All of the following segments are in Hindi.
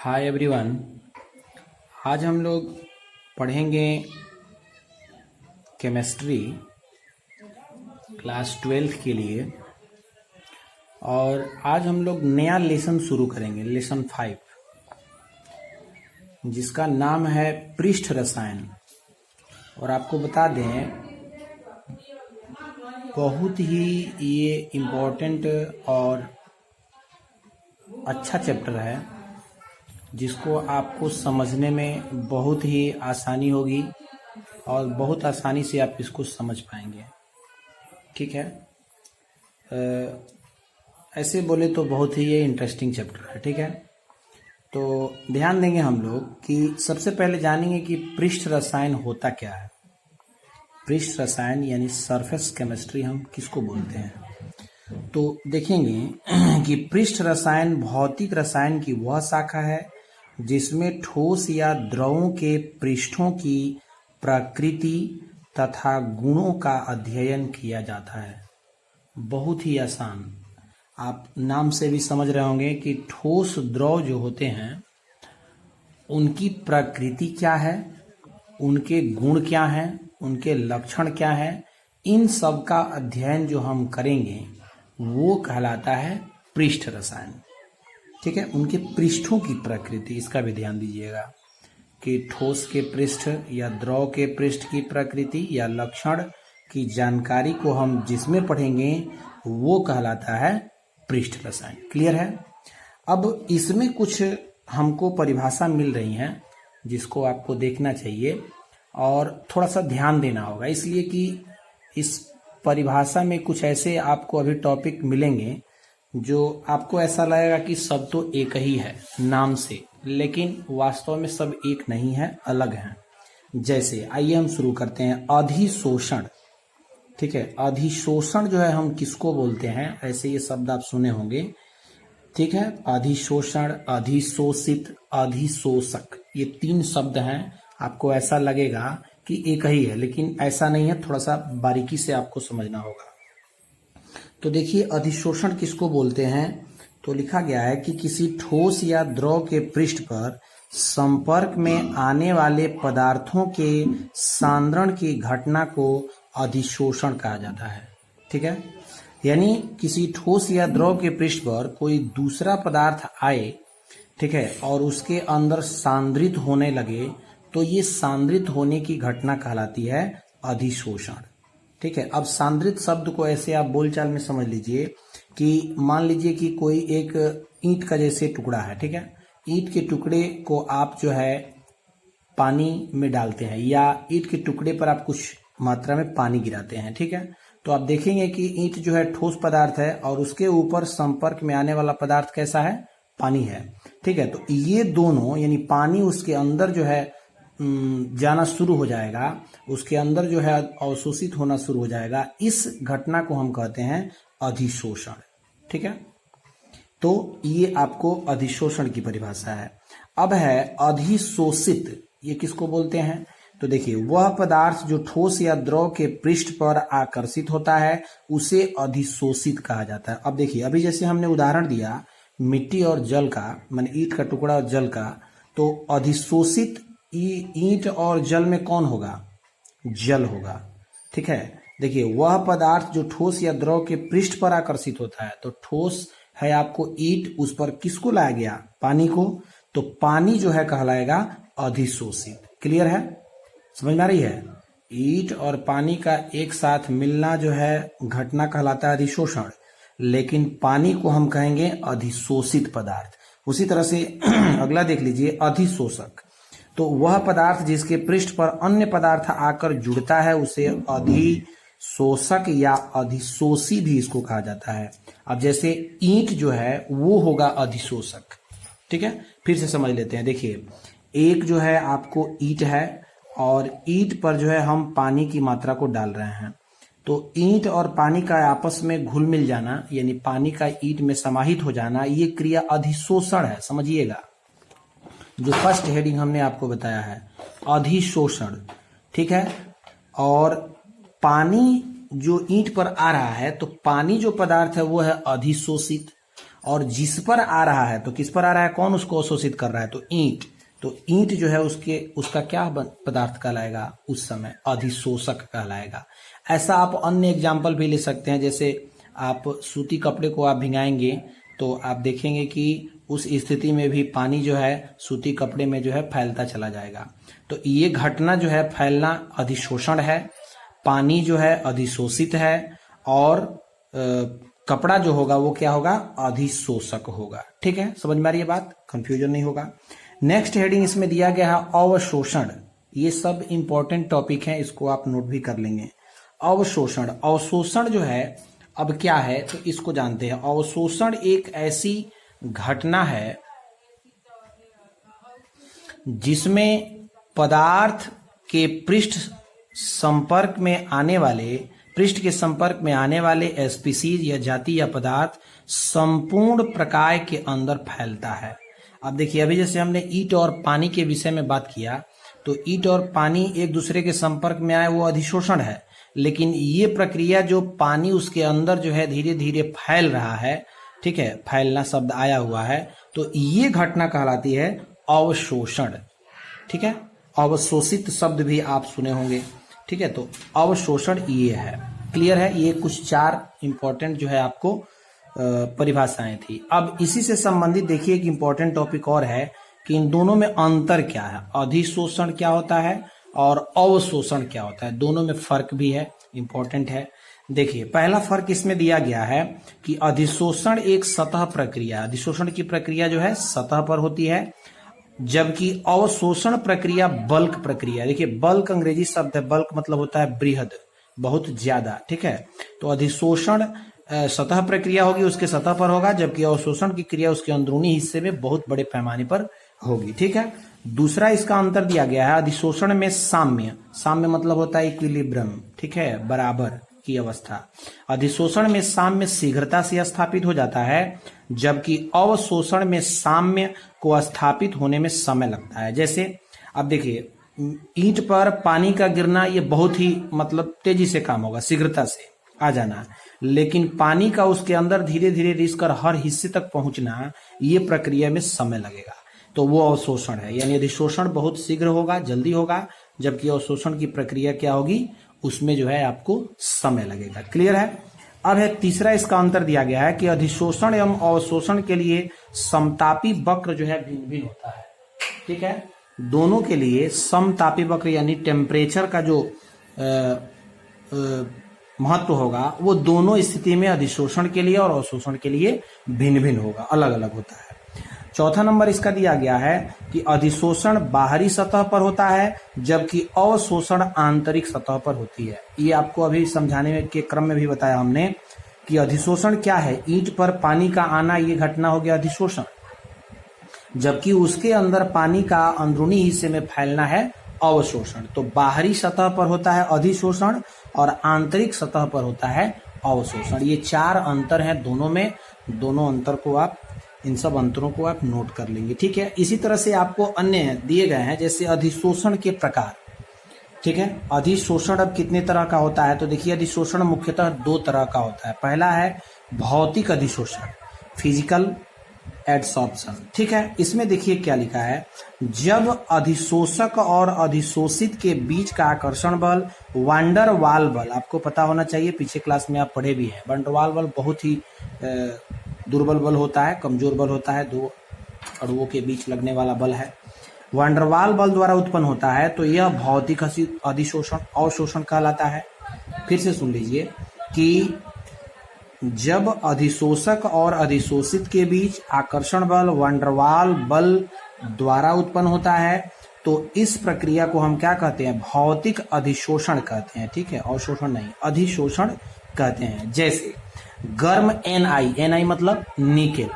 Hi everyone. आज हम लोग पढ़ेंगे केमिस्ट्री क्लास 12th के लिए। और आज हम लोग नया लेसन शुरू करेंगे, लेसन 5, जिसका नाम है पृष्ठ रसायन। और आपको बता दें, बहुत ही ये इम्पोर्टेंट और अच्छा चैप्टर है, जिसको आपको समझने में बहुत ही आसानी होगी और बहुत आसानी से आप इसको समझ पाएंगे। ठीक है। ऐसे बोले तो बहुत ही ये इंटरेस्टिंग चैप्टर है। ठीक है, तो ध्यान देंगे हम लोग कि सबसे पहले जानेंगे कि पृष्ठ रसायन होता क्या है। पृष्ठ रसायन यानी सरफेस केमिस्ट्री हम किसको बोलते हैं, तो देखेंगे कि पृष्ठ रसायन भौतिक रसायन की वह शाखा है जिसमें ठोस या द्रवों के पृष्ठों की प्रकृति तथा गुणों का अध्ययन किया जाता है। बहुत ही आसान, आप नाम से भी समझ रहे होंगे कि ठोस द्रव जो होते हैं उनकी प्रकृति क्या है, उनके गुण क्या हैं, उनके लक्षण क्या है, इन सब का अध्ययन जो हम करेंगे वो कहलाता है पृष्ठ रसायन। ठीक है, उनके पृष्ठों की प्रकृति, इसका भी ध्यान दीजिएगा कि ठोस के पृष्ठ या द्रव के पृष्ठ की प्रकृति या लक्षण की जानकारी को हम जिसमें पढ़ेंगे वो कहलाता है पृष्ठ रसायन। क्लियर है। अब इसमें कुछ हमको परिभाषा मिल रही हैं जिसको आपको देखना चाहिए और थोड़ा सा ध्यान देना होगा, इसलिए कि इस परिभाषा में कुछ ऐसे आपको अभी टॉपिक मिलेंगे जो आपको ऐसा लगेगा कि सब तो एक ही है नाम से, लेकिन वास्तव में सब एक नहीं है, अलग हैं। जैसे आइए हम शुरू करते हैं, अधिशोषण। ठीक है, अधिशोषण जो है हम किसको बोलते हैं, ऐसे ये शब्द आप सुने होंगे। ठीक है, अधिशोषण, अधिशोषित, अधिशोषक, ये 3 शब्द हैं। आपको ऐसा लगेगा कि एक ही है, लेकिन ऐसा नहीं है, थोड़ा सा बारीकी से आपको समझना होगा। तो देखिए, अधिशोषण किसको बोलते हैं, तो लिखा गया है कि किसी ठोस या द्रव के पृष्ठ पर संपर्क में आने वाले पदार्थों के सांद्रण की घटना को अधिशोषण कहा जाता है। ठीक है, यानी किसी ठोस या द्रव के पृष्ठ पर कोई दूसरा पदार्थ आए, ठीक है, और उसके अंदर सांद्रित होने लगे, तो ये सांद्रित होने की घटना कहलाती है अधिशोषण। ठीक है, अब सांद्रित शब्द को ऐसे आप बोलचाल में समझ लीजिए कि मान लीजिए कि कोई एक ईंट का जैसे टुकड़ा है। ठीक है, ईंट के टुकड़े को आप जो है पानी में डालते हैं या ईंट के टुकड़े पर आप कुछ मात्रा में पानी गिराते हैं। ठीक है, तो आप देखेंगे कि ईंट जो है ठोस पदार्थ है और उसके ऊपर संपर्क में आने वाला पदार्थ कैसा है, पानी है। ठीक है, तो ये दोनों यानी पानी उसके अंदर जो है जाना शुरू हो जाएगा, उसके अंदर जो है अवशोषित होना शुरू हो जाएगा। इस घटना को हम कहते हैं अधिशोषण। ठीक है, तो ये आपको अधिशोषण की परिभाषा है। अब है अधिशोषित, ये किसको बोलते हैं, तो देखिए, वह पदार्थ जो ठोस या द्रव के पृष्ठ पर आकर्षित होता है उसे अधिशोषित कहा जाता है। अब देखिए, अभी जैसे हमने उदाहरण दिया मिट्टी और जल का, माने ईंट का टुकड़ा और जल का, तो अधिशोषित ईंट और जल में कौन होगा, जल होगा। ठीक है, देखिए, वह पदार्थ जो ठोस या द्रव के पृष्ठ पर आकर्षित होता है, तो ठोस है आपको ईंट, उस पर किसको लाया गया, पानी को, तो पानी जो है कहलाएगा अधिशोषित। क्लियर है, समझ में आ रही है। ईंट और पानी का एक साथ मिलना जो है घटना कहलाता है अधिशोषण, लेकिन पानी को हम कहेंगे अधिशोषित पदार्थ। उसी तरह से अगला देख लीजिए, अधिशोषक, तो वह पदार्थ जिसके पृष्ठ पर अन्य पदार्थ आकर जुड़ता है उसे अधिशोषक या अधिशोषी भी इसको कहा जाता है। अब जैसे ईंट जो है वो होगा अधिशोषक। ठीक है, फिर से समझ लेते हैं। देखिए, एक जो है आपको ईंट है और ईंट पर जो है हम पानी की मात्रा को डाल रहे हैं, तो ईंट और पानी का आपस में घुल मिल जाना यानी पानी का ईंट में समाहित हो जाना, ये क्रिया अधिशोषण है। समझिएगा, जो फर्स्ट हेडिंग हमने आपको बताया है अधिशोषण। ठीक है, और पानी जो ईंट पर आ रहा है, तो पानी जो पदार्थ है वो है अधिशोषित, और जिस पर आ रहा है, तो किस पर आ रहा है, कौन उसको अवशोषित कर रहा है, तो ईंट। तो ईंट जो है उसका क्या पदार्थ कहलाएगा, उस समय अधिशोषक कहलाएगा। ऐसा आप अन्य एग्जाम्पल भी ले सकते हैं, जैसे आप सूती कपड़े को आप भिंगाएंगे तो आप देखेंगे कि उस स्थिति में भी पानी जो है सूती कपड़े में जो है फैलता चला जाएगा। तो ये घटना जो है फैलना अधिशोषण है, पानी जो है अधिशोषित है, और कपड़ा जो होगा वो क्या होगा, अधिशोषक होगा। ठीक है, समझ में आ रही है बात, कंफ्यूजन नहीं होगा। नेक्स्ट हेडिंग इसमें दिया गया है अवशोषण। ये सब इंपॉर्टेंट टॉपिक हैं, इसको आप नोट भी कर लेंगे। अवशोषण, अवशोषण जो है अब क्या है, तो इसको जानते हैं। अवशोषण एक ऐसी घटना है जिसमें पदार्थ के पृष्ठ के संपर्क में आने वाले स्पीसीज या जाति या पदार्थ संपूर्ण प्रकाय के अंदर फैलता है। अब देखिए, अभी जैसे हमने ईंट और पानी के विषय में बात किया, तो ईंट और पानी एक दूसरे के संपर्क में आए, वो अधिशोषण है। लेकिन ये प्रक्रिया जो पानी उसके अंदर जो है धीरे धीरे फैल रहा है, ठीक है, फैलना शब्द आया हुआ है, तो ये घटना कहलाती है अवशोषण। ठीक है, अवशोषित शब्द भी आप सुने होंगे। ठीक है, तो अवशोषण ये है। क्लियर है, ये कुछ 4 इंपॉर्टेंट जो है आपको परिभाषाएं थी। अब इसी से संबंधित देखिए एक इंपॉर्टेंट टॉपिक और है कि इन दोनों में अंतर क्या है, अधिशोषण क्या होता है और अवशोषण क्या होता है, दोनों में फर्क भी है, इंपॉर्टेंट है। देखिए, पहला फर्क इसमें दिया गया है कि अधिशोषण एक सतह प्रक्रिया, अधिशोषण की प्रक्रिया जो है सतह पर होती है, जबकि अवशोषण प्रक्रिया बल्क प्रक्रिया। देखिए, बल्क अंग्रेजी शब्द है, बल्क मतलब होता है बृहद, बहुत ज्यादा। ठीक है, तो अधिशोषण सतह प्रक्रिया होगी, उसके सतह पर होगा, जबकि अवशोषण की क्रिया उसके अंदरूनी हिस्से में बहुत बड़े पैमाने पर होगी। ठीक है, दूसरा इसका अंतर दिया गया है, अधिशोषण में साम्य मतलब होता है इक्विलिब्रियम, ठीक है, बराबर की अवस्था। अधिशोषण में साम्य शीघ्रता से स्थापित हो जाता है, जबकि अवशोषण में साम्य को स्थापित होने में समय लगता है। जैसे अब देखिए, ईंट पर पानी का गिरना ये बहुत ही मतलब तेजी से काम होगा, शीघ्रता से आ जाना, लेकिन पानी का उसके अंदर धीरे धीरे रिसकर हर हिस्से तक पहुंचना, ये प्रक्रिया में समय लगेगा, तो वो अवशोषण है। यानी अधिशोषण बहुत शीघ्र होगा, जल्दी होगा, जबकि अवशोषण की प्रक्रिया क्या होगी, उसमें जो है आपको समय लगेगा। क्लियर है। अब है तीसरा इसका अंतर दिया गया है कि अधिशोषण एवं अवशोषण के लिए समतापी वक्र जो है भिन्न भिन्न होता है। ठीक है, दोनों के लिए समतापी वक्र यानी टेम्परेचर का जो महत्व होगा वो दोनों स्थिति में अधिशोषण के लिए और अवशोषण के लिए भिन्न भिन्न होगा, अलग अलग होता है। चौथा नंबर इसका दिया गया है कि अधिशोषण बाहरी सतह पर होता है, जबकि अवशोषण आंतरिक सतह पर होती है। ये आपको अभी समझाने के क्रम में भी बताया हमने कि अधिशोषण क्या है। ईंट पर पानी का आना, ये घटना हो गया अधिशोषण, जबकि उसके अंदर पानी का अंदरूनी हिस्से में फैलना है अवशोषण। तो बाहरी सतह पर होता है अधिशोषण और आंतरिक सतह पर होता है अवशोषण। ये 4 अंतर हैं दोनों में, दोनों अंतर को आप, इन सब अंतरों को आप नोट कर लेंगे। ठीक है, इसी तरह से आपको अन्य दिए गए हैं, जैसे अधिशोषण के प्रकार। ठीक है, अधिशोषण अब कितने तरह का होता है, तो देखिए अधिशोषण मुख्यतः 2 तरह का होता है। पहला है भौतिक अधिशोषण, फिजिकल एडसॉर्प्शन। ठीक है, इसमें देखिए क्या लिखा है, जब अधिशोषक और अधिशोषित के बीच का आकर्षण बल वांडर वाल बल, आपको पता होना चाहिए, पीछे क्लास में आप पढ़े भी हैं। वांडर वाल बल बहुत ही दुर्बल बल होता है, कमजोर बल होता है, 2 अणुओं के बीच लगने वाला बल है, वांडरवाल बल द्वारा उत्पन्न होता है, तो यह भौतिक अधिशोषण अवशोषण कहलाता है। फिर से सुन लीजिए कि जब अधिशोषक और अधिशोषित के बीच आकर्षण बल वांडरवाल बल द्वारा उत्पन्न होता है, तो इस प्रक्रिया को हम क्या कहते हैं, भौतिक अधिशोषण कहते हैं। ठीक है, अवशोषण नहीं, अधिशोषण कहते हैं। जैसे गर्म Ni मतलब निकेल,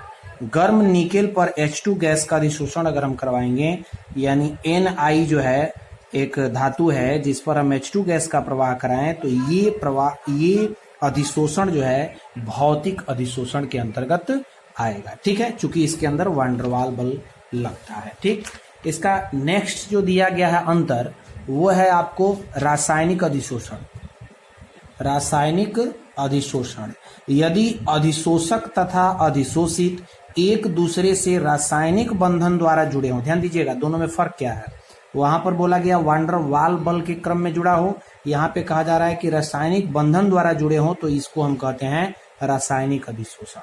गर्म निकेल पर H2 गैस का अधिशोषण अगर हम करवाएंगे, यानी Ni जो है एक धातु है जिस पर हम H2 गैस का प्रवाह कराएं, तो ये अधिशोषण जो है भौतिक अधिशोषण के अंतर्गत आएगा। ठीक है, चूंकि इसके अंदर वांडरवाल बल लगता है। ठीक, इसका नेक्स्ट जो दिया गया है अंतर, वो है आपको रासायनिक अधिशोषण। रासायनिक अधिशोषण। यदि अधिशोषक तथा अधिशोषित एक दूसरे से रासायनिक बंधन द्वारा जुड़े हों, ध्यान दीजिएगा दोनों में फर्क क्या है। वहां पर बोला गया वान डर वाल बल के क्रम में जुड़ा हो, यहाँ पे कहा जा रहा है कि रासायनिक बंधन द्वारा जुड़े हों, तो इसको हम कहते हैं रासायनिक अधिशोषण।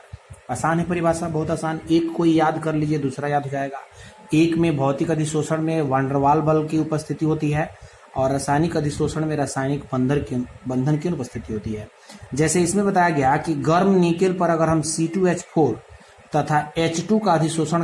आसान है परिभाषा, बहुत आसान। एक कोई याद कर लीजिए, दूसरा याद हो जाएगा। एक में भौतिक अधिशोषण में वान डर वाल बल की उपस्थिति होती है और रासायनिक अधिशोषण में रासायनिक बंधन की उपस्थिति होती है। जैसे इसमें बताया गया कि गर्म निकेल पर अगर हम C2H4 तथा H2 का अधिशोषण